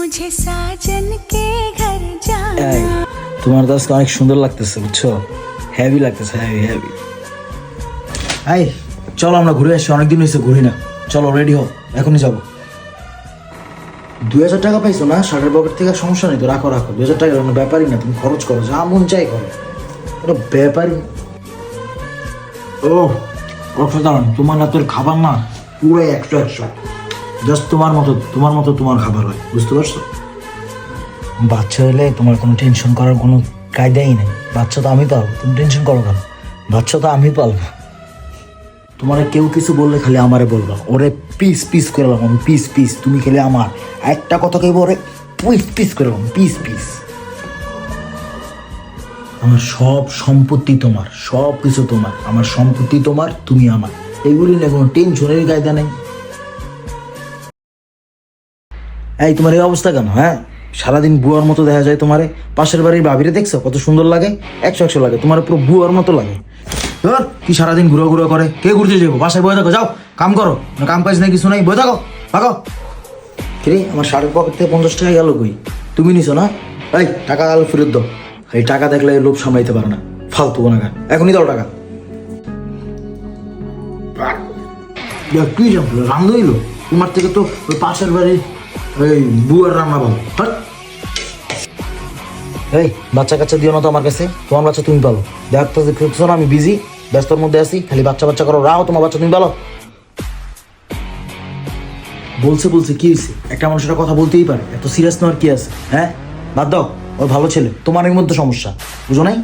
मुझे साजन के घर जाना। তোমার তো আজকে অনেক সুন্দর লাগতেছে, বুঝছো? হেভি লাগতেছে, হেভি হেভি। এই চলো আমরা ঘুরে আসি, অনেকদিন হয়েছে ঘুরি না। চলো রেডি হও, এখনই যাবো। 2000 টাকা পাইছো না শার্টের পকেট থেকে? সমস্যা নেই তো, রাখো রাখো। 2000 টাকা কোনো ব্যাপারই না, তুমি খরচ করো, যা মন চাই করো, ওটা ব্যাপারই। ও অসাধারণ, তোমার হাতের খাবার না পুরো 100 জাস্ট তোমার মতো তোমার খাবার হয়, বুঝতে পারছো? বাচ্চা হলে তোমার কোনো টেনশন করার কোনো কায়দাই নেই। বাচ্চা তো আমি পালবো, তুমি টেনশন করো কেন? বাচ্চা তো আমি পালবো। তোমারে কেউ কিছু বললে খালি আমারে বলবা, ওরে পিস পিস করে লাম আমি, পিস পিস। তুমি খেলে আমার একটা কথা কইব, ওরে পিস পিস করে লাম, পিস পিস। আমার সব সম্পত্তি তোমার, সব কিছু তোমার, আমার সম্পত্তি তোমার, তুমি আমার, এগুলি নিয়ে কোনো টেনশনের কায়দা নেই। এই তোমার এই অবস্থা কেন? হ্যাঁ, সারাদিন বুয়ার মতো দেখা যায় তোমারে। পাশের বাড়ির ভাবিরে দেখছো কত সুন্দর লাগে, 100 লাগে, তোমার পুরো বুয়ার মতো লাগে। ধর কি সারাদিন ঘুরো ঘুরো করে, কে ঘুরতে যাবো? বাসায় বয়ে থাকো, যাও কাম করো, কাম কাজ নাই কিছু নাই, বয়ে থাকো, থাকো। কিরে আমার শার্টের পকেট থেকে 50 টাকা গেল কই? তুমি নিছো না? এই টাকা আলো ফেরত দাও। এই টাকা দেখলে লোভ সামলাইতে পারে না, ফালতু বানাগা। এখনই দাও টাকা। কি জানতো রান্ধ হইলো তোমার থেকে? তো ওই পাশের বাড়ির এই বুয়ার রান্না ভালো। এই বাচ্চা কাচ্চা দিও না তো আমার কাছে, তোমার বাচ্চা তুমি পালো। দেখতো না আমি বিজি, ব্যস্তর মধ্যে আছি, খালি বাচ্চা বাচ্চা করো। রাও তোমার বাচ্চা তুমি পালো। বলছে কি হয়েছে? একটা মানুষের কথা বলতেই পারে, এত সিরিয়াস নেওয়ার কি আছে? হ্যাঁ বাদ দাও, ওর ভালো ছেলে, তোমার এর মধ্যে সমস্যা, বুঝো নাই?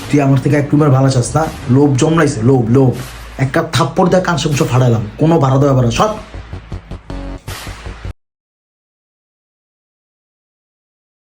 তুই আমার থেকে একটু ভালো চাস না? লোভ জমলাইছে, লোভ লোভ। একটা থাপ্পড় দেয় কান সব ফাড়াইলাম, কোনো ভাড়া দেওয়া সব